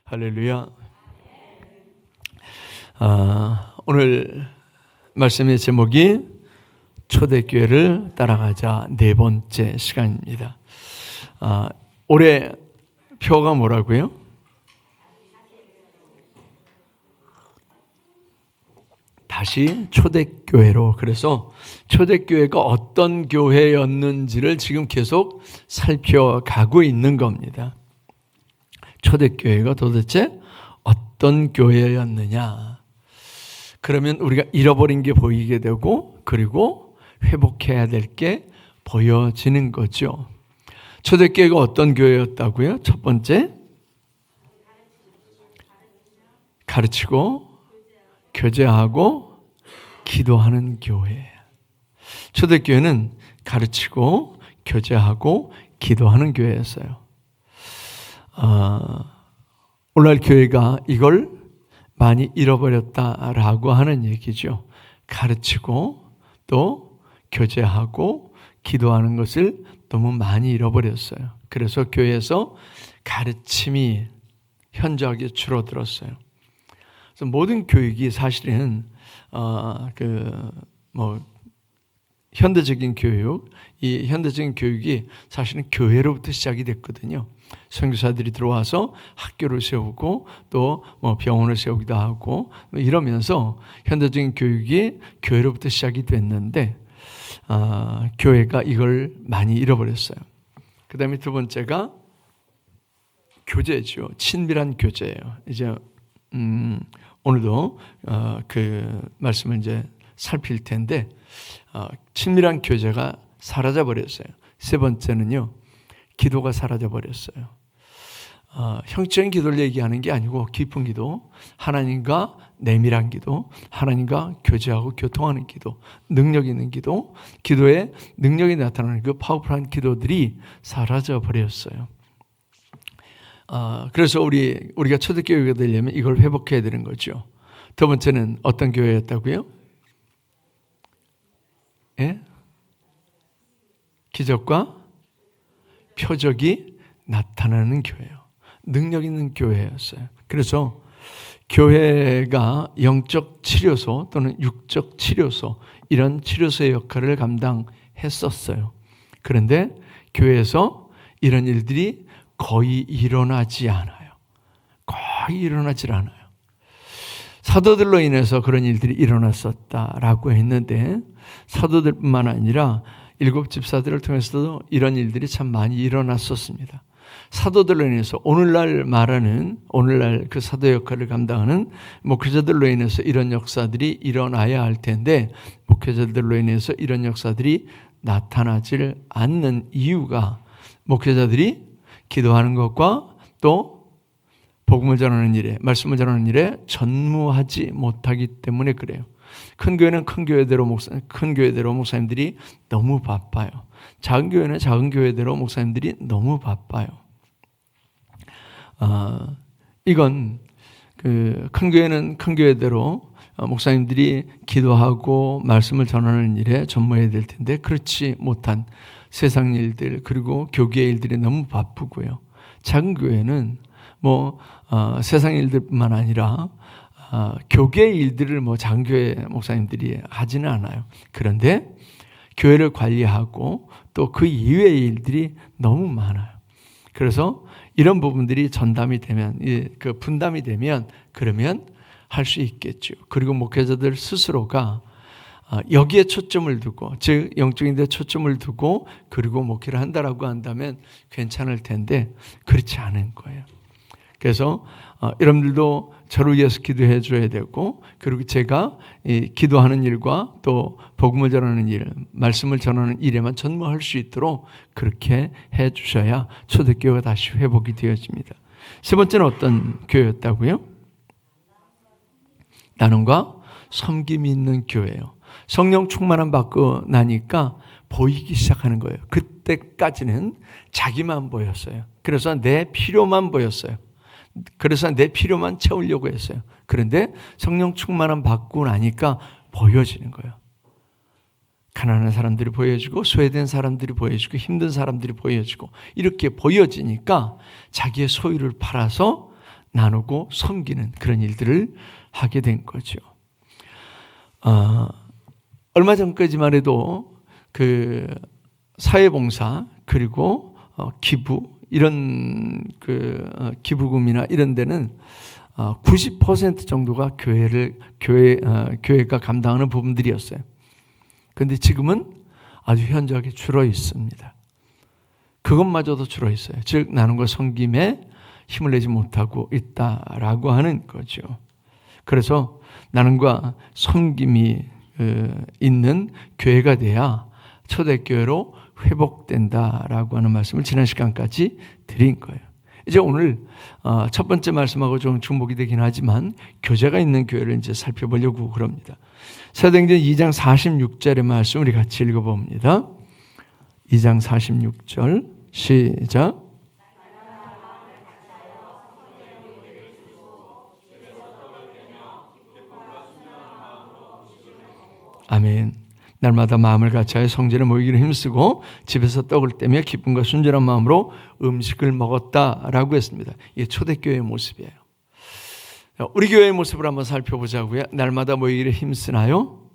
할렐루야. 오늘 말씀의 제목이 초대교회를 따라가자 네 번째 시간입니다. 올해 표가 뭐라고요? 다시 초대교회로. 그래서 초대교회가 어떤 교회였는지를 지금 계속 살펴가고 있는 겁니다. 초대교회가 도대체 어떤 교회였느냐. 그러면 우리가 잃어버린 게 보이게 되고, 그리고 회복해야 될 게 보여지는 거죠. 초대교회가 어떤 교회였다고요? 첫 번째, 가르치고 교제하고 기도하는 교회. 초대교회는 가르치고 교제하고 기도하는 교회였어요. 오늘날 교회가 이걸 많이 잃어버렸다라고 하는 얘기죠. 가르치고 또 교제하고 기도하는 것을 너무 많이 잃어버렸어요. 그래서 교회에서 가르침이 현저하게 줄어들었어요. 그래서 모든 교육이 사실은 현대적인 교육, 이 현대적인 교육이 사실은 교회로부터 시작이 됐거든요. 선교사들이 들어와서 학교를 세우고 또 병원을 세우기도 하고 이러면서 현대적인 교육이 교회로부터 시작이 됐는데 교회가 이걸 많이 잃어버렸어요. 그 다음에 두 번째가 교제죠. 친밀한 교제예요. 이제 오늘도 그 말씀을 이제 살필 텐데 친밀한 교제가 사라져 버렸어요. 세 번째는요, 기도가 사라져 버렸어요. 형적인 기도를 얘기하는 게 아니고 깊은 기도, 하나님과 내밀한 기도, 하나님과 교제하고 교통하는 기도, 능력 있는 기도, 기도에 능력이 나타나는 그 파워풀한 기도들이 사라져 버렸어요. 그래서 우리가 초대교회가 되려면 이걸 회복해야 되는 거죠. 두 번째는 어떤 교회였다고요? 예? 기적과 표적이 나타나는 교회예요. 능력 있는 교회였어요. 그래서 교회가 영적 치료소 또는 육적 치료소, 이런 치료소의 역할을 감당했었어요. 그런데 교회에서 이런 일들이 거의 일어나지 않아요. 거의 일어나질 않아요. 사도들로 인해서 그런 일들이 일어났었다라고 했는데, 사도들뿐만 아니라 일곱 집사들을 통해서도 이런 일들이 참 많이 일어났었습니다. 사도들로 인해서 오늘날 그 사도 역할을 감당하는 목회자들로 인해서 이런 역사들이 일어나야 할 텐데, 목회자들로 인해서 이런 역사들이 나타나질 않는 이유가 목회자들이 기도하는 것과 또 복음을 전하는 일에, 말씀을 전하는 일에 전무하지 못하기 때문에 그래요. 큰 교회는 큰 교회대로 목사님들이 너무 바빠요. 작은 교회는 작은 교회대로 목사님들이 너무 바빠요. 이건 큰 교회는 큰 교회대로 목사님들이 기도하고 말씀을 전하는 일에 전무해야 될 텐데, 그렇지 못한 세상 일들 그리고 교계의 일들이 너무 바쁘고요. 작은 교회는 세상 일들뿐만 아니라 교계의 일들을 작은 교회 목사님들이 하지는 않아요. 그런데 교회를 관리하고 또 그 이외의 일들이 너무 많아요. 그래서 이런 부분들이 전담이 되면, 그 분담이 되면, 그러면 할 수 있겠죠. 그리고 목회자들 스스로가 여기에 초점을 두고, 즉 영적인 데 초점을 두고 그리고 목회를 한다라고 한다면 괜찮을 텐데 그렇지 않은 거예요. 그래서 여러분들도 저를 위해서 기도해 줘야 되고, 그리고 제가 기도하는 일과 또 복음을 전하는 일, 말씀을 전하는 일에만 전무할 수 있도록 그렇게 해 주셔야 초대교회가 다시 회복이 되어집니다. 세 번째는 어떤 교회였다고요? 나눔과 섬김이 있는 교회예요. 성령 충만함 받고 나니까 보이기 시작하는 거예요. 그때까지는 자기만 보였어요. 그래서 내 필요만 보였어요. 그래서 내 필요만 채우려고 했어요. 그런데 성령 충만함 받고 나니까 보여지는 거예요. 가난한 사람들이 보여지고, 소외된 사람들이 보여지고, 힘든 사람들이 보여지고, 이렇게 보여지니까 자기의 소유를 팔아서 나누고 섬기는 그런 일들을 하게 된 거죠. 얼마 전까지만 해도 그 사회봉사 그리고 기부 이런 기부금이나 이런 데는 90% 정도가 교회가 감당하는 부분들이었어요. 그런데 지금은 아주 현저하게 줄어 있습니다. 그것마저도 줄어 있어요. 즉 나눔과 섬김에 힘을 내지 못하고 있다라고 하는 거죠. 그래서 나눔과 섬김이 있는 교회가 돼야 초대교회로 회복된다라고 하는 말씀을 지난 시간까지 드린 거예요. 이제 오늘 첫 번째 말씀하고 좀 중복이 되긴 하지만 교제가 있는 교회를 이제 살펴보려고 그럽니다. 사도행전 2장 46절의 말씀 우리 같이 읽어봅니다. 2장 46절 시작. 아멘. 날마다 마음을 같이하여 성전에 모이기를 힘쓰고 집에서 떡을 떼며 기쁨과 순전한 마음으로 음식을 먹었다라고 했습니다. 이게 초대교회의 모습이에요. 우리 교회의 모습을 한번 살펴보자고요. 날마다 모이기를 힘쓰나요?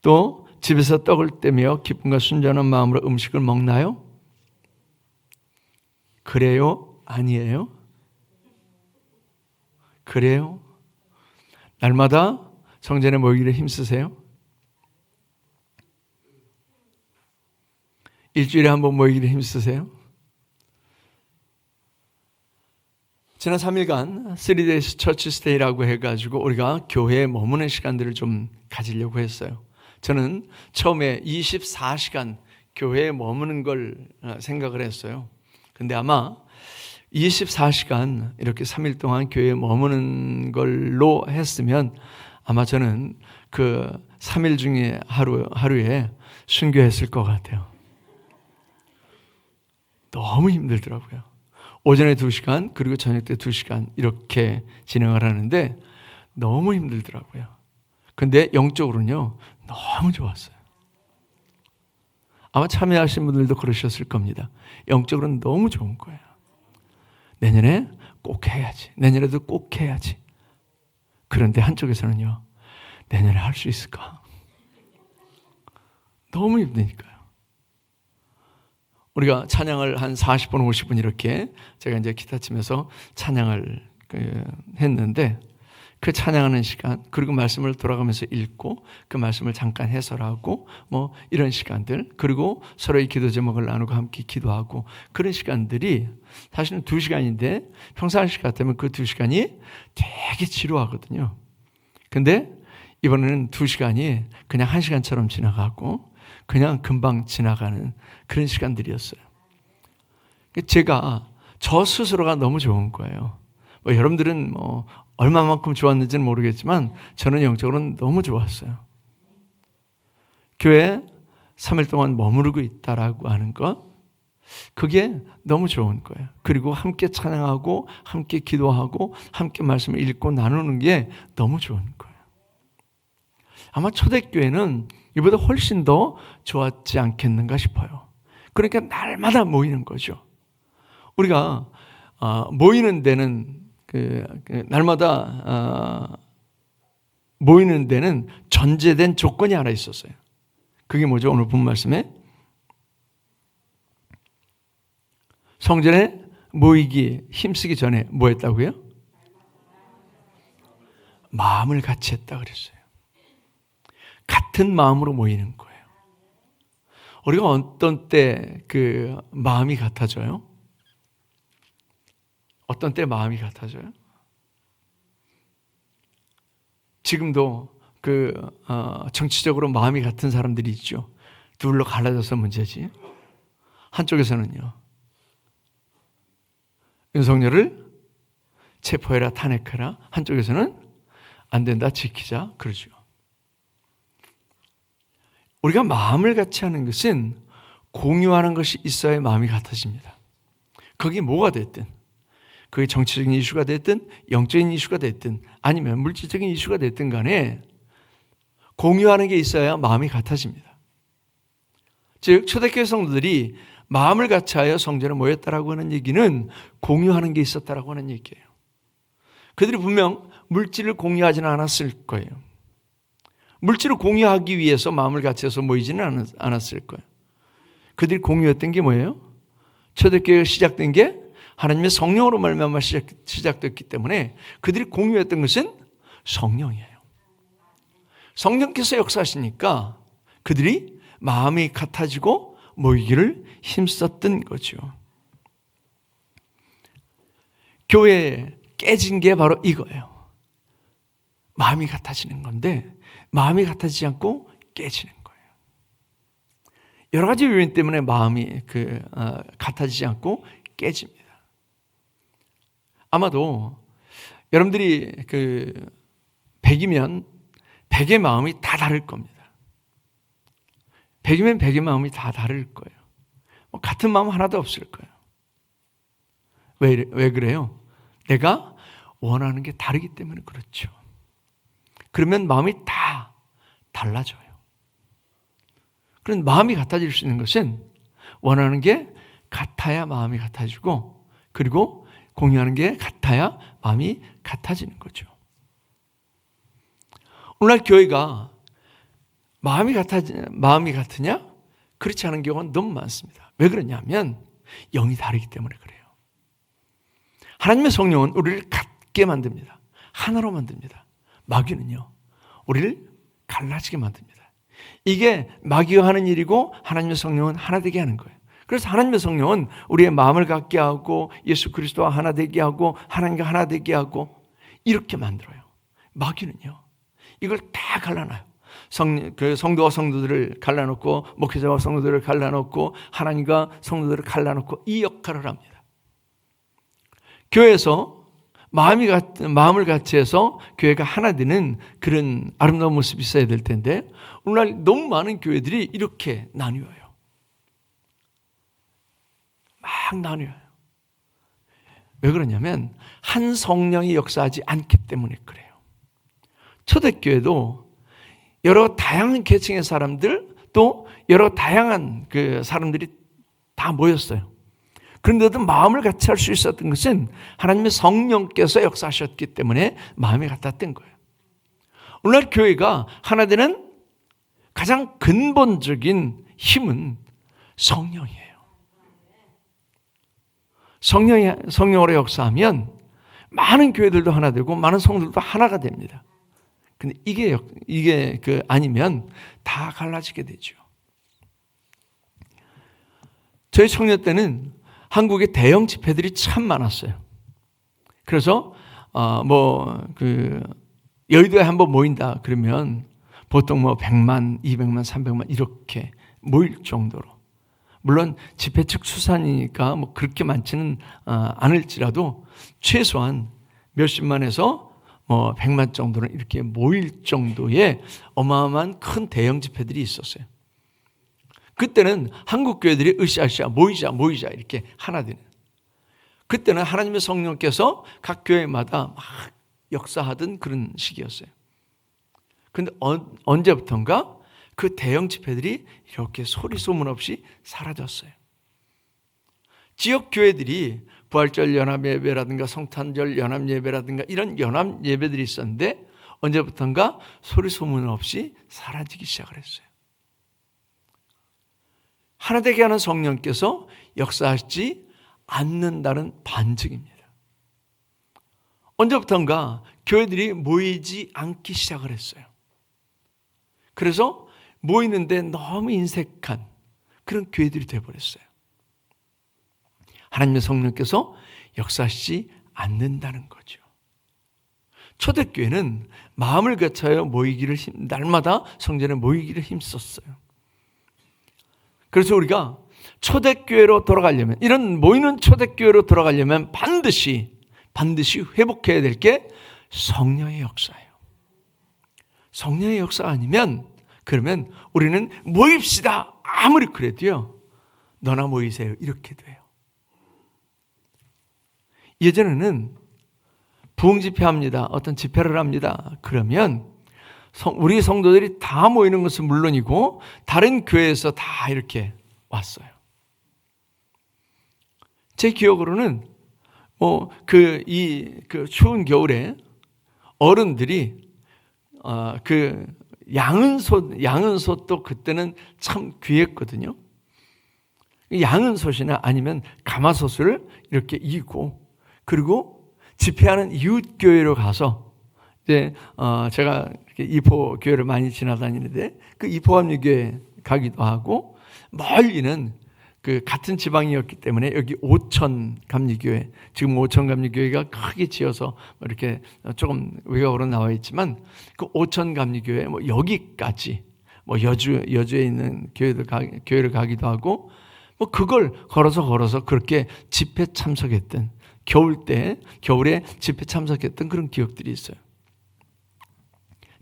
또 집에서 떡을 떼며 기쁨과 순전한 마음으로 음식을 먹나요? 그래요? 아니에요? 그래요? 날마다 성전에 모이기를 힘쓰세요? 일주일에 한 번 모이기를 힘쓰세요? 지난 3일간 3days church stay라고 해가지고 우리가 교회에 머무는 시간들을 좀 가지려고 했어요. 저는 처음에 24시간 교회에 머무는 걸 생각을 했어요. 근데 아마 24시간 이렇게 3일 동안 교회에 머무는 걸로 했으면 아마 저는 그 3일 중에 하루에 순교했을 것 같아요. 너무 힘들더라고요. 오전에 2시간 그리고 저녁 때 2시간 이렇게 진행을 하는데 너무 힘들더라고요. 근데 영적으로는요 너무 좋았어요. 아마 참여하신 분들도 그러셨을 겁니다. 영적으로는 너무 좋은 거예요. 내년에 꼭 해야지. 내년에도 꼭 해야지. 그런데 한쪽에서는요 내년에 할 수 있을까? 너무 힘드니까요. 우리가 찬양을 한 40분, 50분 이렇게 제가 이제 기타 치면서 찬양을 했는데 그 찬양하는 시간 그리고 말씀을 돌아가면서 읽고 그 말씀을 잠깐 해설하고 뭐 이런 시간들 그리고 서로의 기도 제목을 나누고 함께 기도하고 그런 시간들이 사실은 2시간인데 평상시 같으면 그 2시간이 되게 지루하거든요. 근데 이번에는 2시간이 그냥 1시간처럼 지나가고 그냥 금방 지나가는 그런 시간들이었어요. 제가 저 스스로가 너무 좋은 거예요. 여러분들은 얼마만큼 좋았는지는 모르겠지만 저는 영적으로는 너무 좋았어요. 교회에 3일 동안 머무르고 있다라고 하는 것 그게 너무 좋은 거예요. 그리고 함께 찬양하고 함께 기도하고 함께 말씀을 읽고 나누는 게 너무 좋은 거예요. 아마 초대교회는 이보다 훨씬 더 좋았지 않겠는가 싶어요. 그러니까 날마다 모이는 거죠. 우리가 모이는 데는 날마다 모이는 데는 전제된 조건이 하나 있었어요. 그게 뭐죠? 오늘 본 말씀에 성전에 모이기 힘쓰기 전에 뭐 했다고요? 마음을 같이 했다 그랬어요. 같은 마음으로 모이는 거예요. 우리가 어떤 때 그 마음이 같아져요? 어떤 때 마음이 같아져요? 지금도 정치적으로 마음이 같은 사람들이 있죠. 둘로 갈라져서 문제지. 한쪽에서는요. 윤석열을 체포해라 탄핵해라. 한쪽에서는 안 된다 지키자 그러죠. 우리가 마음을 같이 하는 것은 공유하는 것이 있어야 마음이 같아집니다. 그게 뭐가 됐든 그게 정치적인 이슈가 됐든 영적인 이슈가 됐든 아니면 물질적인 이슈가 됐든 간에 공유하는 게 있어야 마음이 같아집니다. 즉 초대교회 성도들이 마음을 같이하여 성전에 모였다라고 하는 얘기는 공유하는 게 있었다라고 하는 얘기예요. 그들이 분명 물질을 공유하지는 않았을 거예요. 물질을 공유하기 위해서 마음을 같이해서 모이지는 않았을 거예요. 그들이 공유했던 게 뭐예요? 초대교회가 시작된 게 하나님의 성령으로 말미암아 시작됐기 때문에 그들이 공유했던 것은 성령이에요. 성령께서 역사하시니까 그들이 마음이 같아지고 모이기를 힘썼던 거죠. 교회에 깨진 게 바로 이거예요. 마음이 같아지는 건데 마음이 같아지지 않고 깨지는 거예요. 여러 가지 요인 때문에 마음이 같아지지 않고 깨집니다. 아마도 여러분들이 100이면 100의 마음이 다 다를 겁니다. 100이면 100의 마음이 다 다를 거예요. 같은 마음 하나도 없을 거예요. 왜 그래요? 내가 원하는 게 다르기 때문에 그렇죠. 그러면 마음이 다 달라져요. 그런 마음이 같아질 수 있는 것은 원하는 게 같아야 마음이 같아지고 그리고 공유하는 게 같아야 마음이 같아지는 거죠. 오늘날 교회가 마음이 같으냐? 그렇지 않은 경우는 너무 많습니다. 왜 그러냐면 영이 다르기 때문에 그래요. 하나님의 성령은 우리를 같게 만듭니다. 하나로 만듭니다. 마귀는요, 우리를 갈라지게 만듭니다. 이게 마귀가 하는 일이고 하나님의 성령은 하나 되게 하는 거예요. 그래서 하나님의 성령은 우리의 마음을 같게 하고 예수 그리스도와 하나 되게 하고 하나님과 하나 되게 하고 이렇게 만들어요. 마귀는요, 이걸 다 갈라놔요. 성도와 성도들을 갈라놓고 목회자와 성도들을 갈라놓고 하나님과 성도들을 갈라놓고 이 역할을 합니다. 교회에서 마음을 같이 해서 교회가 하나 되는 그런 아름다운 모습이 있어야 될 텐데 오늘날 너무 많은 교회들이 이렇게 나뉘어요. 막 나뉘어요. 왜 그러냐면 한 성령이 역사하지 않기 때문에 그래요. 초대교회도 여러 다양한 계층의 사람들 또 여러 다양한 사람들이 다 모였어요. 그런데도 마음을 같이 할 수 있었던 것은 하나님의 성령께서 역사하셨기 때문에 마음이 같았던 거예요. 오늘날 교회가 하나 되는 가장 근본적인 힘은 성령이에요. 성령으로 역사하면 많은 교회들도 하나 되고 많은 성도들도 하나가 됩니다. 근데 이게 아니면 다 갈라지게 되죠. 저희 청년 때는 한국에 대형 집회들이 참 많았어요. 그래서 여의도에 한번 모인다 그러면 보통 100만, 200만, 300만 이렇게 모일 정도로. 물론 집회 측 수산이니까 그렇게 많지는 않을지라도 최소한 몇십만에서 100만 정도는 이렇게 모일 정도의 어마어마한 큰 대형 집회들이 있었어요. 그때는 한국 교회들이 으쌰으쌰 모이자 이렇게 하나 되는. 그때는 하나님의 성령께서 각 교회마다 막 역사하던 그런 시기였어요. 그런데 언제부턴가 그 대형 집회들이 이렇게 소리 소문 없이 사라졌어요. 지역 교회들이 부활절 연합예배라든가 성탄절 연합예배라든가 이런 연합예배들이 있었는데 언제부턴가 소리 소문 없이 사라지기 시작을 했어요. 하나 되게 하는 성령께서 역사하지 않는다는 반증입니다. 언제부턴가 교회들이 모이지 않기 시작을 했어요. 그래서 모이는데 너무 인색한 그런 교회들이 되어버렸어요. 하나님의 성령께서 역사하시지 않는다는 거죠. 초대교회는 마음을 같이하여 모이기를 날마다 성전에 모이기를 힘썼어요. 그래서 우리가 초대교회로 돌아가려면 이런 모이는 초대교회로 돌아가려면 반드시 회복해야 될 게 성령의 역사예요. 성령의 역사가 아니면 그러면 우리는 모입시다 아무리 그래도요 너나 모이세요 이렇게 돼요. 예전에는 부흥집회합니다. 어떤 집회를 합니다. 그러면 우리 성도들이 다 모이는 것은 물론이고 다른 교회에서 다 이렇게 왔어요. 제 기억으로는 그 추운 겨울에 어른들이 그 양은솥도 그때는 참 귀했거든요. 양은솥이나 아니면 가마솥을 이렇게 이고, 그리고 집회하는 이웃교회로 가서, 이제 제가 이포 교회를 많이 지나다니는데 그 이포감리교회 가기도 하고, 멀리는 그 같은 지방이었기 때문에 여기 오천감리교회, 지금 오천감리교회가 크게 지어서 이렇게 조금 외곽으로 나와 있지만, 그 오천감리교회 여기까지 여주에 있는 교회를 가기도 하고, 그걸 걸어서 그렇게 집회 참석했던, 겨울에 집회 참석했던 그런 기억들이 있어요.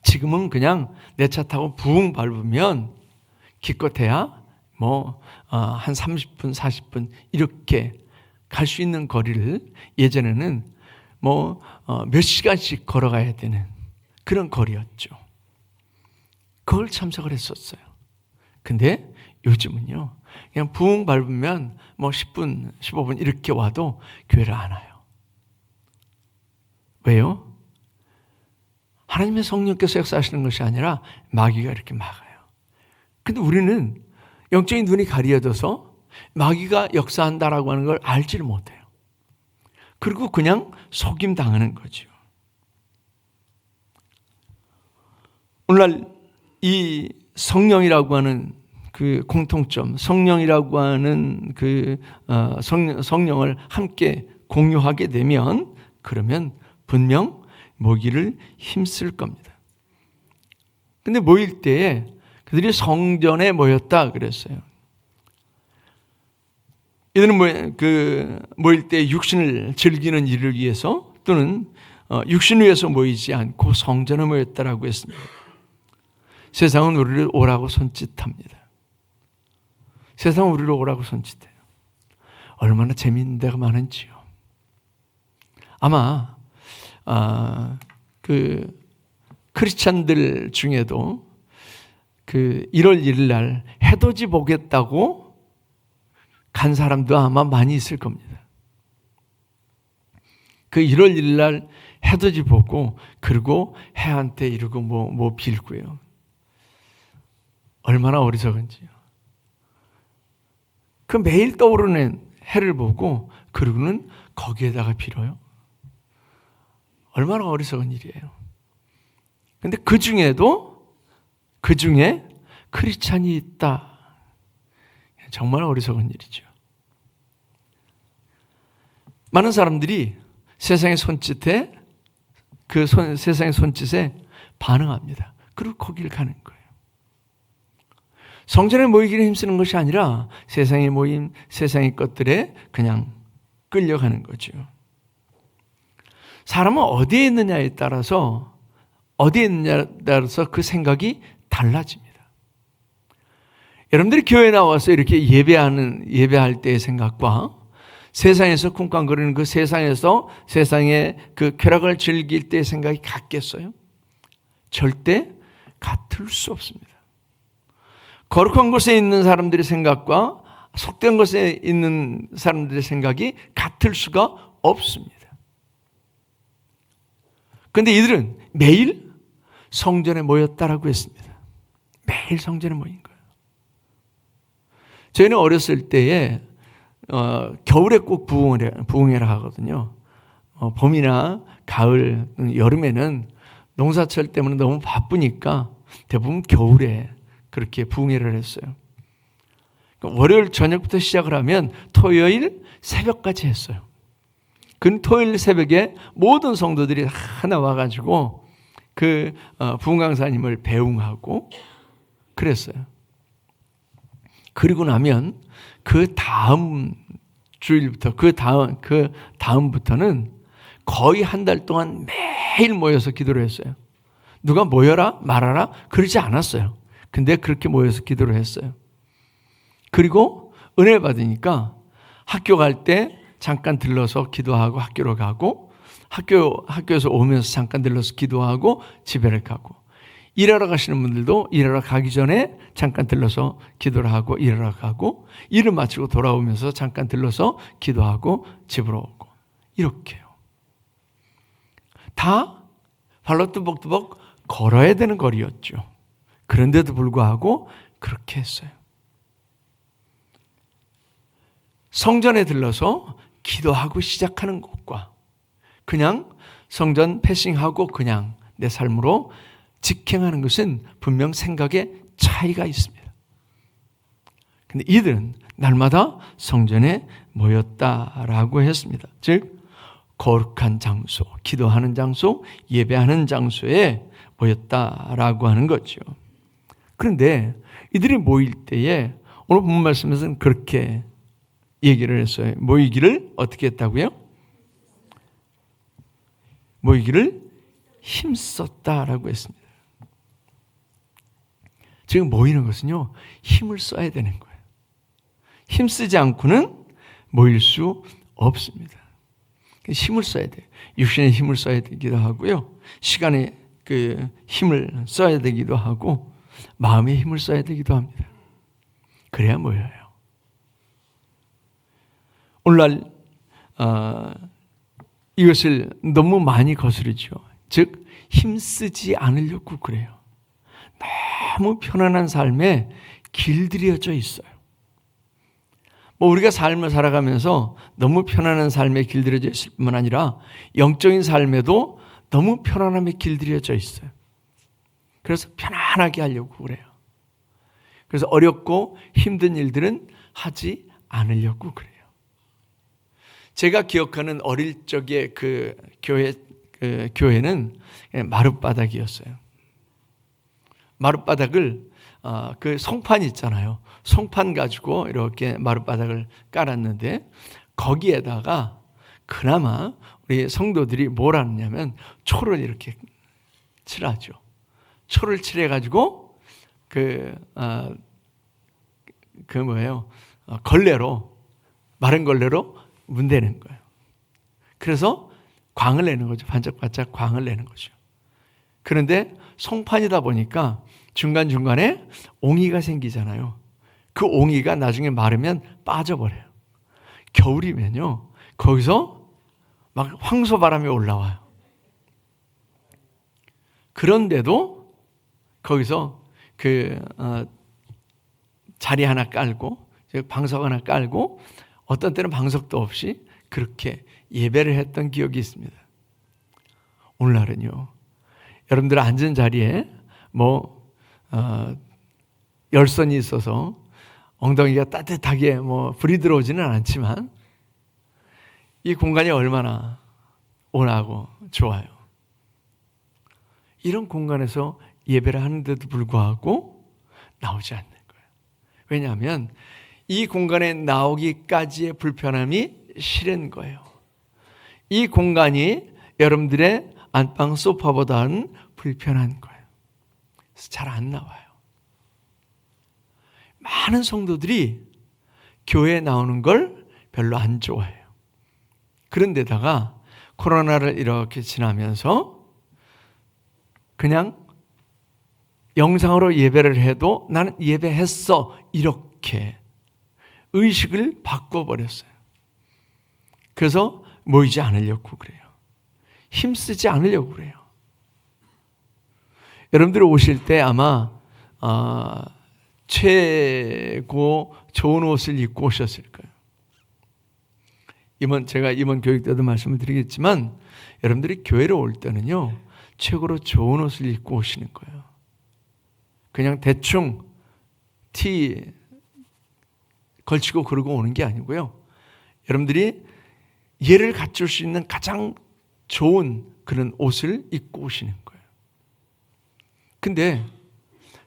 지금은 그냥 내 차 타고 붕 밟으면 기껏해야 한 30분, 40분 이렇게 갈 수 있는 거리를, 예전에는 몇 시간씩 걸어가야 되는 그런 거리였죠. 그걸 참석을 했었어요. 근데 요즘은요, 그냥 붕 밟으면 10분, 15분 이렇게 와도 교회를 안 와요. 왜요? 하나님의 성령께서 역사하시는 것이 아니라 마귀가 이렇게 막아요. 근데 우리는 영적인 눈이 가려져서 마귀가 역사한다라고 하는 걸 알지를 못해요. 그리고 그냥 속임 당하는 거죠. 오늘날 이 성령이라고 하는 그 공통점, 성령이라고 하는 그 성령을 함께 공유하게 되면, 그러면 분명 모이기를 힘쓸 겁니다. 근데 모일 때에 그들이 성전에 모였다 그랬어요. 이들은 모일 때 육신을 즐기는 일을 위해서, 또는 육신을 위해서 모이지 않고 성전에 모였다라고 했습니다. 세상은 우리를 오라고 손짓합니다. 세상은 우리를 오라고 손짓해요. 얼마나 재미있는 데가 많은지요. 아마 그 크리스찬들 중에도 그 1월 1일 날 해돋이 보겠다고 간 사람도 아마 많이 있을 겁니다. 그 1월 1일 날 해돋이 보고, 그리고 해한테 이러고 뭐 빌고요. 얼마나 어리석은지요. 그 매일 떠오르는 해를 보고, 그리고는 거기에다가 빌어요. 얼마나 어리석은 일이에요. 근데 그 중에 크리스찬이 있다. 정말 어리석은 일이죠. 많은 사람들이 세상의 손짓에, 세상의 손짓에 반응합니다. 그리고 거기를 가는 거예요. 성전에 모이기를 힘쓰는 것이 아니라 세상에 모인 세상의 것들에 그냥 끌려가는 거죠. 사람은 어디에 있느냐에 따라서 그 생각이 달라집니다. 여러분들이 교회에 나와서 이렇게 예배할 때의 생각과 세상에서 쿵쾅거리는 그 세상의 그 쾌락을 즐길 때의 생각이 같겠어요? 절대 같을 수 없습니다. 거룩한 곳에 있는 사람들의 생각과 속된 곳에 있는 사람들의 생각이 같을 수가 없습니다. 그런데 이들은 매일 성전에 모였다라고 했습니다. 매일 성전에 모인 거예요. 저희는 어렸을 때에 겨울에 꼭 부흥회를 하거든요. 봄이나 가을, 여름에는 농사철 때문에 너무 바쁘니까 대부분 겨울에 그렇게 부흥회를 했어요. 월요일 저녁부터 시작을 하면 토요일 새벽까지 했어요. 그 토요일 새벽에 모든 성도들이 하나 와가지고 그 부흥 강사님을 배웅하고 그랬어요. 그리고 나면 그 다음 주일부터 그 다음부터는 거의 한 달 동안 매일 모여서 기도를 했어요. 누가 모여라 말아라 그러지 않았어요. 근데 그렇게 모여서 기도를 했어요. 그리고 은혜 받으니까 학교 갈 때 잠깐 들러서 기도하고 학교로 가고, 학교에서 오면서 잠깐 들러서 기도하고 집에를 가고, 일하러 가시는 분들도 일하러 가기 전에 잠깐 들러서 기도를 하고 일하러 가고, 일을 마치고 돌아오면서 잠깐 들러서 기도하고 집으로 오고, 이렇게요. 다 발로 뚜벅뚜벅 걸어야 되는 거리였죠. 그런데도 불구하고 그렇게 했어요. 성전에 들러서 기도하고 시작하는 것과 그냥 성전 패싱하고 그냥 내 삶으로 직행하는 것은 분명 생각의 차이가 있습니다. 근데 이들은 날마다 성전에 모였다라고 했습니다. 즉 거룩한 장소, 기도하는 장소, 예배하는 장소에 모였다라고 하는 거죠. 그런데 이들이 모일 때에 오늘 본문 말씀에서는 그렇게 얘기를 했어요. 모이기를 어떻게 했다고요? 모이기를 힘썼다라고 했습니다. 지금 모이는 것은요, 힘을 써야 되는 거예요. 힘쓰지 않고는 모일 수 없습니다. 힘을 써야 돼요. 육신의 힘을 써야 되기도 하고요. 시간의 그 힘을 써야 되기도 하고, 마음의 힘을 써야 되기도 합니다. 그래야 모여요. 오늘날 이것을 너무 많이 거스르죠. 즉 힘쓰지 않으려고 그래요. 너무 편안한 삶에 길들여져 있어요. 우리가 삶을 살아가면서 너무 편안한 삶에 길들여져 있을 뿐만 아니라 영적인 삶에도 너무 편안함에 길들여져 있어요. 그래서 편안하게 하려고 그래요. 그래서 어렵고 힘든 일들은 하지 않으려고 그래요. 제가 기억하는 어릴 적의 그 교회는 마룻바닥이었어요. 마룻바닥을 그 송판 있잖아요. 송판 가지고 이렇게 마룻바닥을 깔았는데 거기에다가 그나마 우리 성도들이 뭘 하느냐면 초를 이렇게 칠하죠. 초를 칠해가지고 걸레로, 마른 걸레로 문대는 거예요. 그래서 광을 내는 거죠. 반짝반짝 광을 내는 거죠. 그런데 송판이다 보니까 중간중간에 옹이가 생기잖아요. 그 옹이가 나중에 마르면 빠져버려요. 겨울이면요, 거기서 막 황소바람이 올라와요. 그런데도 거기서 자리 하나 깔고, 방석 하나 깔고, 어떤 때는 방석도 없이 그렇게 예배를 했던 기억이 있습니다. 오늘날은요, 여러분들 앉은 자리에 열선이 있어서 엉덩이가 따뜻하게 불이 들어오지는 않지만 이 공간이 얼마나 온화하고 좋아요. 이런 공간에서 예배를 하는데도 불구하고 나오지 않는 거예요. 왜냐하면 이 공간에 나오기까지의 불편함이 싫은 거예요. 이 공간이 여러분들의 안방 소파보다는 불편한 거예요. 그래서 잘 안 나와요. 많은 성도들이 교회에 나오는 걸 별로 안 좋아해요. 그런데다가 코로나를 이렇게 지나면서 그냥 영상으로 예배를 해도 나는 예배했어, 이렇게 의식을 바꿔버렸어요. 그래서 모이지 않으려고 그래요. 힘쓰지 않으려고 그래요. 여러분들이 오실 때 아마 최고 좋은 옷을 입고 오셨을 거예요. 제가 이번 교육 때도 말씀을 드리겠지만 여러분들이 교회를 올 때는요, 최고로 좋은 옷을 입고 오시는 거예요. 그냥 대충 티 걸치고 그러고 오는 게 아니고요. 여러분들이 예를 갖출 수 있는 가장 좋은 그런 옷을 입고 오시는 거예요. 근데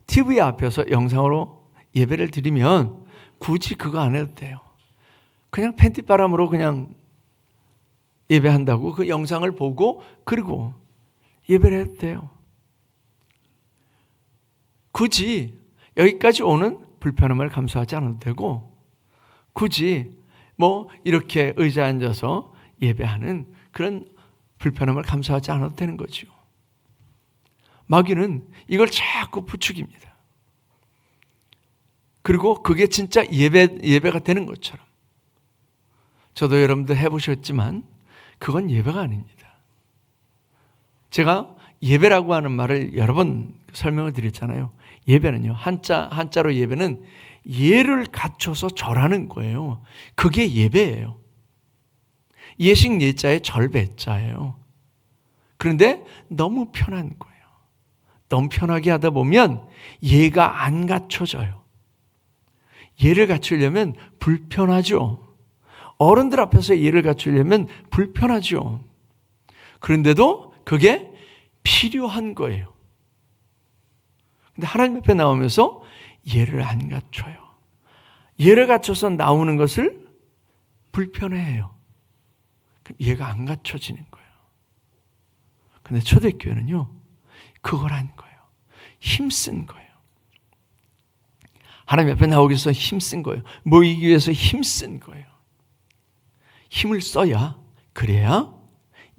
TV 앞에서 영상으로 예배를 드리면 굳이 그거 안 해도 돼요. 그냥 팬티바람으로 그냥 예배한다고 그 영상을 보고 그리고 예배를 해도 돼요. 굳이 여기까지 오는 불편함을 감수하지 않아도 되고, 굳이 이렇게 의자에 앉아서 예배하는 그런 불편함을 감수하지 않아도 되는 거죠. 마귀는 이걸 자꾸 부추깁니다. 그리고 그게 진짜 예배가 되는 것처럼. 저도 여러분들 해보셨지만 그건 예배가 아닙니다. 제가 예배라고 하는 말을 여러 번 설명을 드렸잖아요. 예배는요, 한자로 예배는 예를 갖춰서 절하는 거예요. 그게 예배예요. 예식 예자의 절배자예요. 그런데 너무 편한 거예요. 너무 편하게 하다 보면 예가 안 갖춰져요. 예를 갖추려면 불편하죠. 어른들 앞에서 예를 갖추려면 불편하죠. 그런데도 그게 필요한 거예요. 근데 하나님 앞에 나오면서 예를 안 갖춰요. 예를 갖춰서 나오는 것을 불편해해요. 예가 안 갖춰지는 거예요. 근데 초대교회는요, 그걸 한 거예요. 힘쓴 거예요. 하나님 앞에 나오기 위해서 힘쓴 거예요. 모이기 위해서 힘쓴 거예요. 힘을 써야, 그래야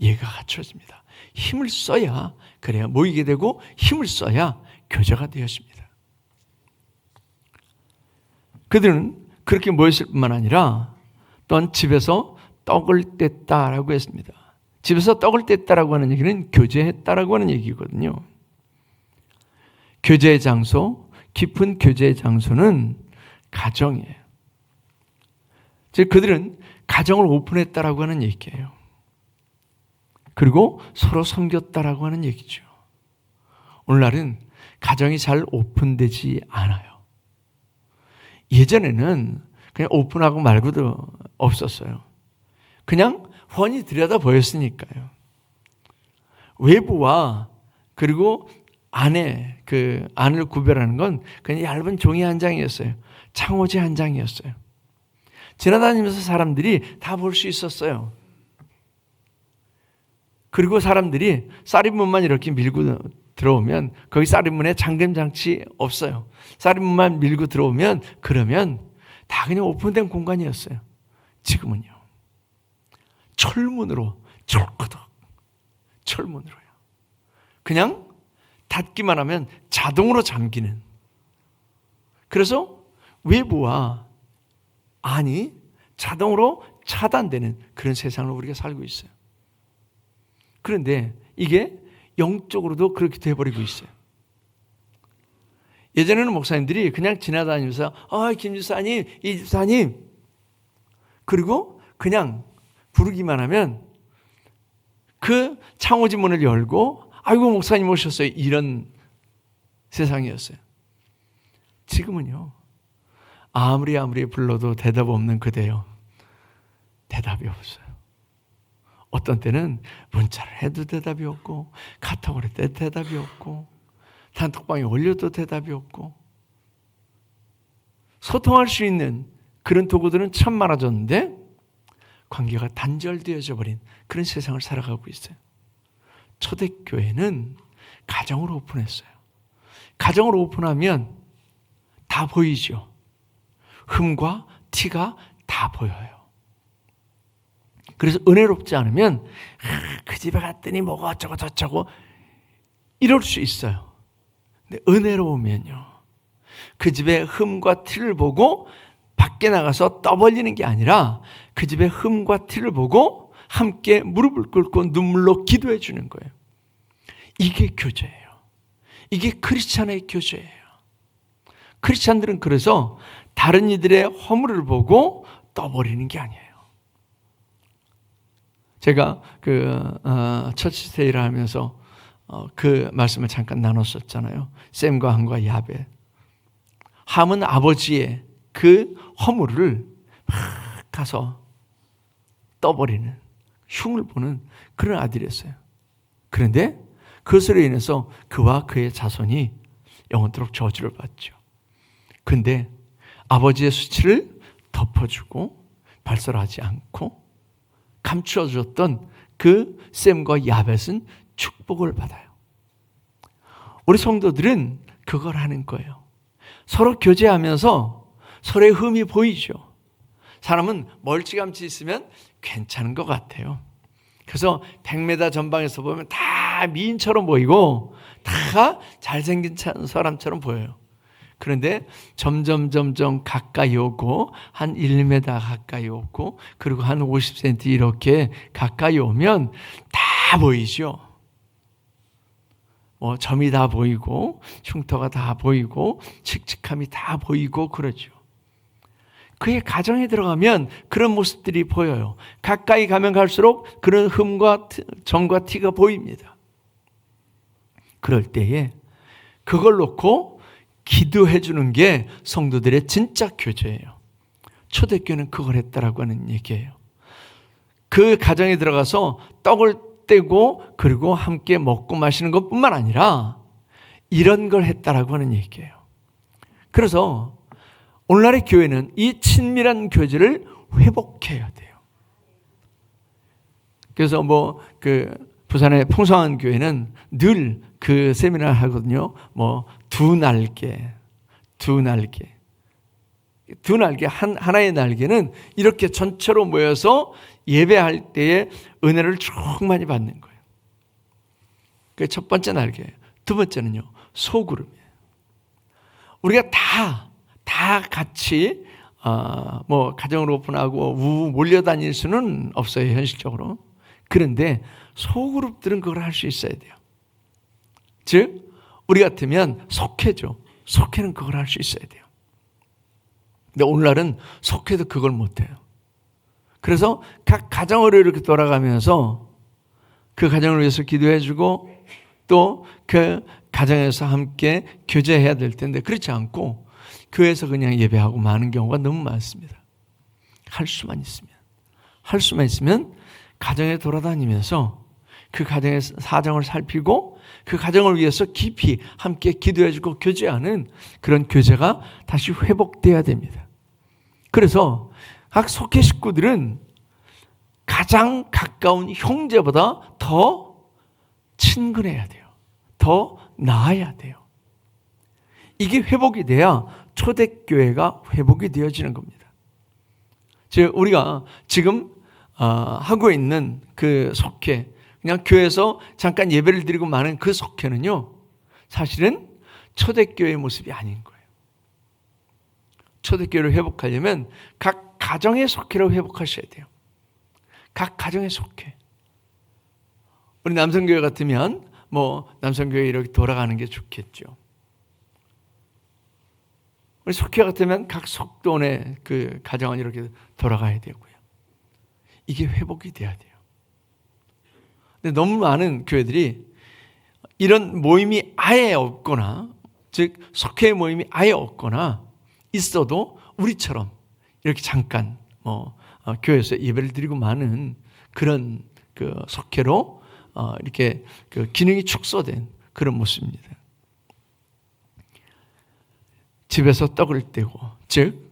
예가 갖춰집니다. 힘을 써야, 그래야 모이게 되고, 힘을 써야 교제가 되어집니다. 그들은 그렇게 모였을 뿐만 아니라 또한 집에서 떡을 뗐다라고 했습니다. 집에서 떡을 뗐다라고 하는 얘기는 교제했다라고 하는 얘기거든요. 교제의 장소, 깊은 교제의 장소는 가정이에요. 즉 그들은 가정을 오픈했다라고 하는 얘기예요. 그리고 서로 섬겼다라고 하는 얘기죠. 오늘날은 가정이 잘 오픈되지 않아요. 예전에는 그냥 오픈하고 말고도 없었어요. 그냥 훤히 들여다 보였으니까요. 외부와 그리고 안에 그 안을 구별하는 건 그냥 얇은 종이 한 장이었어요. 창호지 한 장이었어요. 지나다니면서 사람들이 다 볼 수 있었어요. 그리고 사람들이 쌀입문만 이렇게 밀고 들어오면 거기 쌀입문에 잠금 장치 없어요. 쌀입문만 밀고 들어오면 그러면 다 그냥 오픈된 공간이었어요. 지금은요. 철문으로 철거덕 철문으로요. 그냥 닫기만 하면 자동으로 잠기는. 그래서 외부와 안이 자동으로 차단되는 그런 세상을 우리가 살고 있어요. 그런데 이게 영적으로도 그렇게 돼버리고 있어요. 예전에는 목사님들이 그냥 지나다니면서 김 집사님, 이 집사님 그리고 그냥 부르기만 하면 그 창호지 문을 열고 아이고 목사님 오셨어요. 이런 세상이었어요. 지금은요. 아무리 불러도 대답 없는 그대요. 대답이 없어요. 어떤 때는 문자를 해도 대답이 없고 카톡을 해도 대답이 없고 단톡방에 올려도 대답이 없고 소통할 수 있는 그런 도구들은 참 많아졌는데 관계가 단절되어져 버린 그런 세상을 살아가고 있어요. 초대교회는 가정을 오픈했어요. 가정을 오픈하면 다 보이죠. 흠과 티가 다 보여요. 그래서 은혜롭지 않으면 그 집에 갔더니 뭐가 어쩌고 저쩌고 이럴 수 있어요. 근데 은혜로우면요. 그 집의 흠과 티를 보고 밖에 나가서 떠벌리는 게 아니라 그 집의 흠과 티를 보고 함께 무릎을 꿇고 눈물로 기도해 주는 거예요. 이게 교제예요. 이게 크리스찬의 교제예요. 크리스찬들은 그래서 다른 이들의 허물을 보고 떠버리는 게 아니에요. 제가 처치 스테이를 하면서 그 말씀을 잠깐 나눴었잖아요. 샘과 함과 야벳. 함은 아버지의 그 허물을 막 가서 떠버리는 흉을 보는 그런 아들이었어요. 그런데 그것으로 인해서 그와 그의 자손이 영원토록 저주를 받죠. 그런데 아버지의 수치를 덮어주고 발설하지 않고 감추어줬던 그 셈과 야벳은 축복을 받아요. 우리 성도들은 그걸 하는 거예요. 서로 교제하면서 서로의 흠이 보이죠. 사람은 멀찌감치 있으면 괜찮은 것 같아요. 그래서 100m 전방에서 보면 다 다 미인처럼 보이고 다 잘생긴 사람처럼 보여요. 그런데 점점 가까이 오고 한 1m 가까이 오고 그리고 한 50cm 이렇게 가까이 오면 다 보이죠. 점이 다 보이고 흉터가 다 보이고 칙칙함이 다 보이고 그러죠. 그의 가정에 들어가면 그런 모습들이 보여요. 가까이 가면 갈수록 그런 흠과 점과 티가 보입니다. 그럴 때에 그걸 놓고 기도해 주는 게 성도들의 진짜 교제예요. 초대교회는 그걸 했다라고 하는 얘기예요. 그 가정에 들어가서 떡을 떼고 그리고 함께 먹고 마시는 것뿐만 아니라 이런 걸 했다라고 하는 얘기예요. 그래서 오늘날의 교회는 이 친밀한 교제를 회복해야 돼요. 그래서 부산의 풍성한 교회는 늘 그 세미나를 하거든요. 두 날개, 하나의 날개는 이렇게 전체로 모여서 예배할 때에 은혜를 충만히 받는 거예요. 그게 첫 번째 날개예요. 두 번째는요, 소그룹이에요. 우리가 다 같이 가정을 오픈하고 몰려다닐 수는 없어요, 현실적으로. 그런데 소그룹들은 그걸 할 수 있어야 돼요. 즉 우리 같으면 속회죠. 속회는 그걸 할 수 있어야 돼요. 근데 오늘날은 속회도 그걸 못해요. 그래서 각 가정으로 이렇게 돌아가면서 그 가정을 위해서 기도해주고 또 그 가정에서 함께 교제해야 될 텐데 그렇지 않고 교회에서 그냥 예배하고 마는 경우가 너무 많습니다. 할 수만 있으면 가정에 돌아다니면서 그 가정의 사정을 살피고 그 가정을 위해서 깊이 함께 기도해주고 교제하는 그런 교제가 다시 회복돼야 됩니다. 그래서 각 속회 식구들은 가장 가까운 형제보다 더 친근해야 돼요. 더 나아야 돼요. 이게 회복이 돼야 초대교회가 회복이 되어지는 겁니다. 즉 우리가 지금 하고 있는 그 속회, 그냥 교회에서 잠깐 예배를 드리고 마는 그 속회는요, 사실은 초대교회의 모습이 아닌 거예요. 초대교회를 회복하려면 각 가정의 속회로 회복하셔야 돼요. 각 가정의 속회. 우리 남성교회 같으면 남성교회 이렇게 돌아가는 게 좋겠죠. 우리 속회 같으면 각 속돈의 그 가정은 이렇게 돌아가야 되고요. 이게 회복이 돼야 돼요. 근데 너무 많은 교회들이 이런 모임이 아예 없거나, 즉 속회의 모임이 아예 없거나 있어도 우리처럼 이렇게 잠깐 교회에서 예배를 드리고 마는 그런 그 속회로 이렇게 그 기능이 축소된 그런 모습입니다. 집에서 떡을 떼고, 즉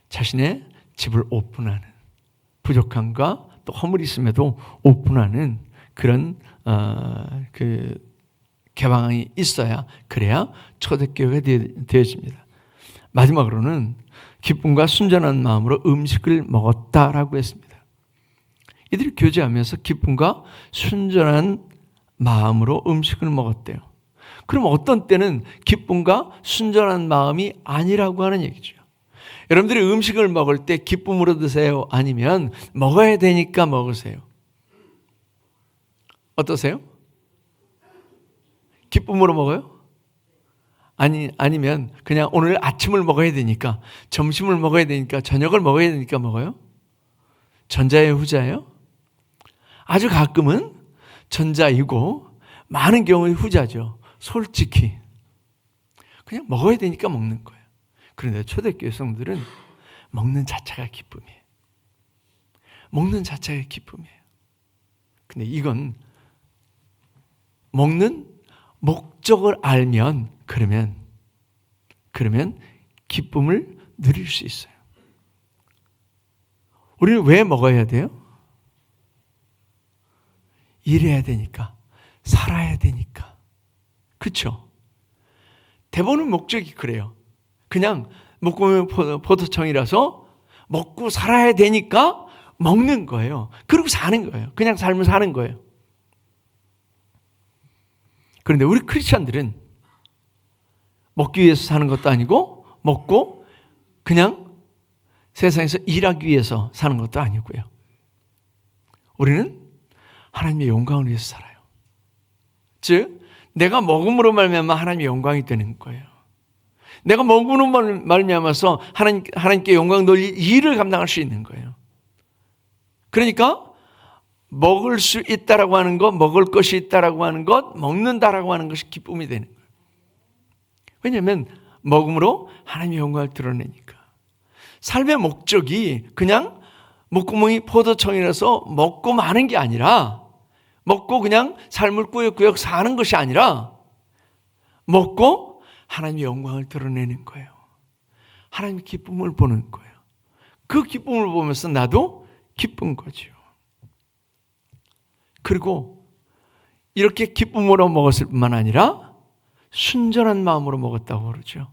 자신의 집을 오픈하는, 부족함과 또 허물이 있음에도 오픈하는 그런 그 개방이 있어야, 그래야 초대교회가 되어집니다. 마지막으로는 기쁨과 순전한 마음으로 음식을 먹었다라고 했습니다. 이들이 교제하면서 기쁨과 순전한 마음으로 음식을 먹었대요. 그럼 어떤 때는 기쁨과 순전한 마음이 아니라고 하는 얘기죠. 여러분들이 음식을 먹을 때 기쁨으로 드세요? 아니면 먹어야 되니까 먹으세요? 어떠세요? 기쁨으로 먹어요? 아니면 그냥 오늘 아침을 먹어야 되니까, 점심을 먹어야 되니까, 저녁을 먹어야 되니까 먹어요? 전자예요, 후자예요? 아주 가끔은 전자이고 많은 경우에 후자죠. 솔직히 그냥 먹어야 되니까 먹는 거예요. 그런데 초대교회 성도들은 먹는 자체가 기쁨이에요. 먹는 자체가 기쁨이에요. 근데 이건 먹는 목적을 알면 그러면 기쁨을 누릴 수 있어요. 우리는 왜 먹어야 돼요? 일해야 되니까, 살아야 되니까. 그렇죠? 대부분 목적이 그래요. 그냥 먹고 보면 포도청이라서 먹고 살아야 되니까 먹는 거예요. 그리고 사는 거예요. 그냥 삶을 사는 거예요. 그런데 우리 크리스찬들은 먹기 위해서 사는 것도 아니고 먹고 그냥 세상에서 일하기 위해서 사는 것도 아니고요. 우리는 하나님의 영광을 위해서 살아요. 즉 내가 먹음으로 말미암아 하나님의 영광이 되는 거예요. 내가 먹음으로 말미암아서 하나님께 영광 돌릴 일을 감당할 수 있는 거예요. 그러니까 먹을 수 있다라고 하는 것, 먹을 것이 있다라고 하는 것, 먹는다라고 하는 것이 기쁨이 되는 거예요. 왜냐하면 먹음으로 하나님의 영광을 드러내니까. 삶의 목적이 그냥 목구멍이 포도청이라서 먹고 마는 게 아니라, 먹고 그냥 삶을 꾸역꾸역 사는 것이 아니라 먹고 하나님의 영광을 드러내는 거예요. 하나님의 기쁨을 보는 거예요. 그 기쁨을 보면서 나도 기쁜 거죠. 그리고 이렇게 기쁨으로 먹었을 뿐만 아니라 순전한 마음으로 먹었다고 그러죠.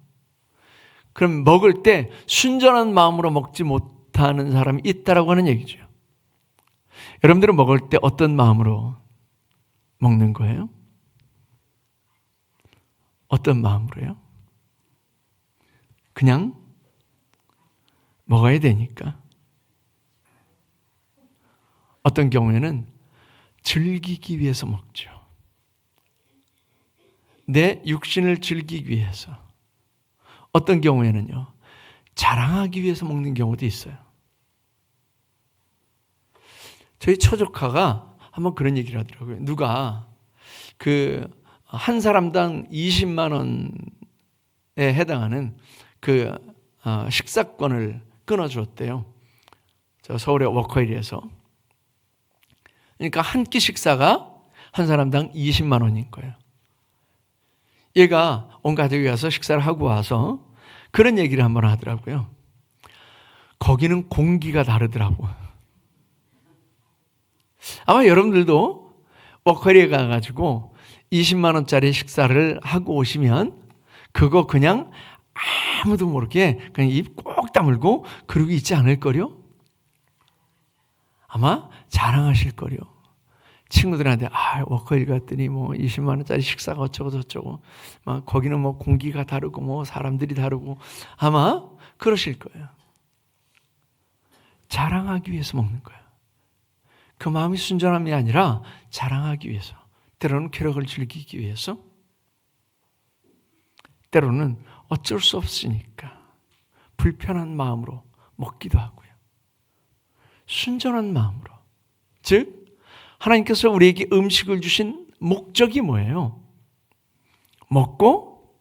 그럼 먹을 때 순전한 마음으로 먹지 못하는 사람이 있다라고 하는 얘기죠. 여러분들은 먹을 때 어떤 마음으로 먹는 거예요? 어떤 마음으로요? 그냥 먹어야 되니까. 어떤 경우에는 즐기기 위해서 먹죠. 내 육신을 즐기기 위해서. 어떤 경우에는요, 자랑하기 위해서 먹는 경우도 있어요. 저희 처조카가 한번 그런 얘기를 하더라고요. 누가 한 사람당 20만 원에 해당하는 식사권을 끊어주었대요. 저 서울의 워커힐에서. 그러니까 한 끼 식사가 한 사람당 20만 원인 거예요. 얘가 온 가족이 와서 식사를 하고 와서 그런 얘기를 한번 하더라고요. 거기는 공기가 다르더라고. 아마 여러분들도 워커힐에 가가지고 20만 원짜리 식사를 하고 오시면 그거 그냥 아무도 모르게 그냥 입 꼭 다물고 그러고 있지 않을 거요? 아마 자랑하실 거요. 친구들한테 워커힐 갔더니 뭐 20만 원짜리 식사가 어쩌고 저쩌고 막 거기는 뭐 공기가 다르고 뭐 사람들이 다르고 아마 그러실 거예요. 자랑하기 위해서 먹는 거예요. 그 마음이 순전함이 아니라 자랑하기 위해서, 때로는 쾌락을 즐기기 위해서, 때로는 어쩔 수 없으니까 불편한 마음으로 먹기도 하고요. 순전한 마음으로. 즉 하나님께서 우리에게 음식을 주신 목적이 뭐예요? 먹고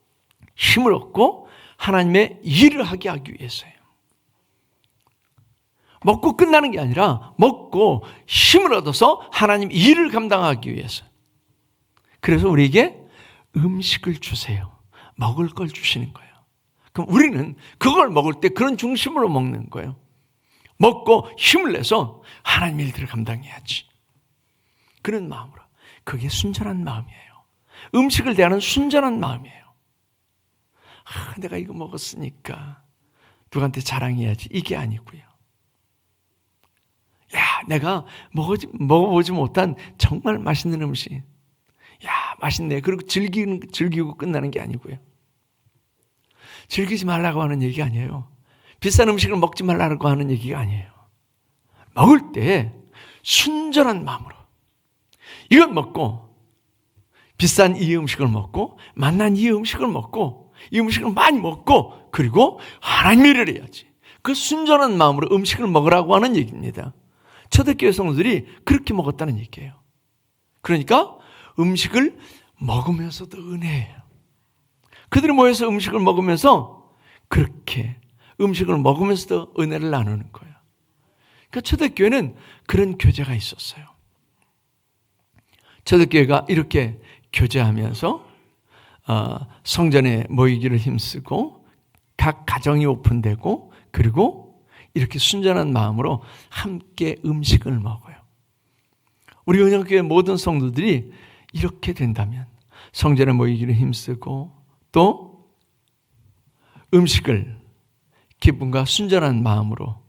힘을 얻고 하나님의 일을 하게 하기 위해서예요. 먹고 끝나는 게 아니라 먹고 힘을 얻어서 하나님 일을 감당하기 위해서. 그래서 우리에게 음식을 주세요. 먹을 걸 주시는 거예요. 그럼 우리는 그걸 먹을 때 그런 중심으로 먹는 거예요. 먹고 힘을 내서 하나님 일들을 감당해야지. 그런 마음으로. 그게 순전한 마음이에요. 음식을 대하는 순전한 마음이에요. 내가 이거 먹었으니까 누구한테 자랑해야지. 이게 아니고요. 내가 먹어보지 못한 정말 맛있는 음식. 맛있네. 그리고 즐기고 끝나는 게 아니고요. 즐기지 말라고 하는 얘기가 아니에요. 비싼 음식을 먹지 말라고 하는 얘기가 아니에요. 먹을 때 순전한 마음으로. 이건 먹고, 비싼 이 음식을 먹고, 맛난 이 음식을 먹고, 이 음식을 많이 먹고, 그리고 하나님 일을 해야지. 그 순전한 마음으로 음식을 먹으라고 하는 얘기입니다. 초대교회 성도들이 그렇게 먹었다는 얘기예요. 그러니까 음식을 먹으면서도 은혜예요. 그들이 모여서 음식을 먹으면서 그렇게 음식을 먹으면서도 은혜를 나누는 거예요. 그러니까 초대교회는 그런 교제가 있었어요. 초대교회가 이렇게 교제하면서 성전에 모이기를 힘쓰고 각 가정이 오픈되고 그리고 이렇게 순전한 마음으로 함께 음식을 먹어요. 우리 은영교회 모든 성도들이 이렇게 된다면 성전에 모이기를 힘쓰고 또 음식을 기쁨과 순전한 마음으로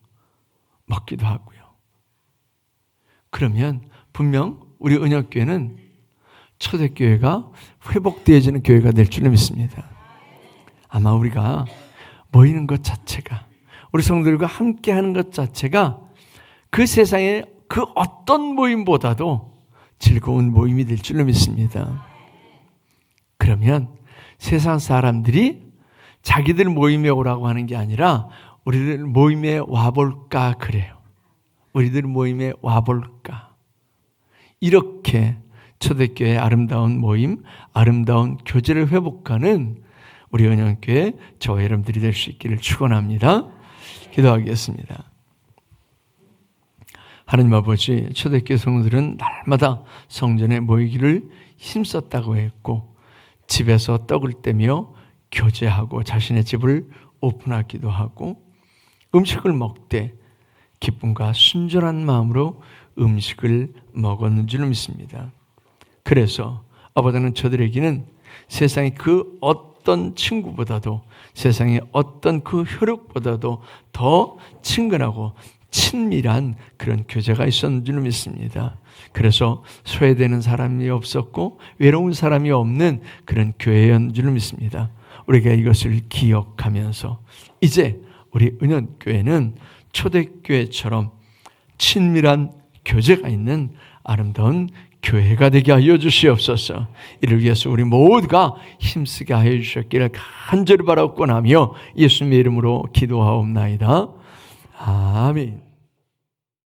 먹기도 하고요. 그러면 분명 우리 은영교회는 초대교회가 회복되어지는 교회가 될 줄로 믿습니다. 아마 우리가 모이는 것 자체가, 우리 성도들과 함께하는 것 자체가 그 세상의 그 어떤 모임보다도 즐거운 모임이 될 줄로 믿습니다. 그러면 세상 사람들이 자기들 모임에 오라고 하는 게 아니라 우리들 모임에 와볼까 그래요. 우리들 모임에 와볼까. 이렇게 초대교회의 아름다운 모임, 아름다운 교제를 회복하는 우리 은영교회 저와 여러분들이 될 수 있기를 축원합니다. 기도하겠습니다. 하나님 아버지, 초대교회 성도들은 날마다 성전에 모이기를 힘썼다고 했고 집에서 떡을 떼며 교제하고 자신의 집을 오픈하기도 하고 음식을 먹되 기쁨과 순전한 마음으로 음식을 먹었는 줄 믿습니다. 그래서 아버지는 저들에게는 세상의 그 어떤 친구보다도, 세상의 어떤 그 혈육보다도 더 친근하고 친밀한 그런 교제가 있었는 줄 믿습니다. 그래서 소외되는 사람이 없었고 외로운 사람이 없는 그런 교회였는 줄 믿습니다. 우리가 이것을 기억하면서 이제 우리 은연교회는 초대교회처럼 친밀한 교제가 있는 아름다운 교회가 되게 하여 주시옵소서. 이를 위해서 우리 모두가 힘쓰게 하여 주셨기를 간절히 바라옵고나며 예수님의 이름으로 기도하옵나이다. 아멘.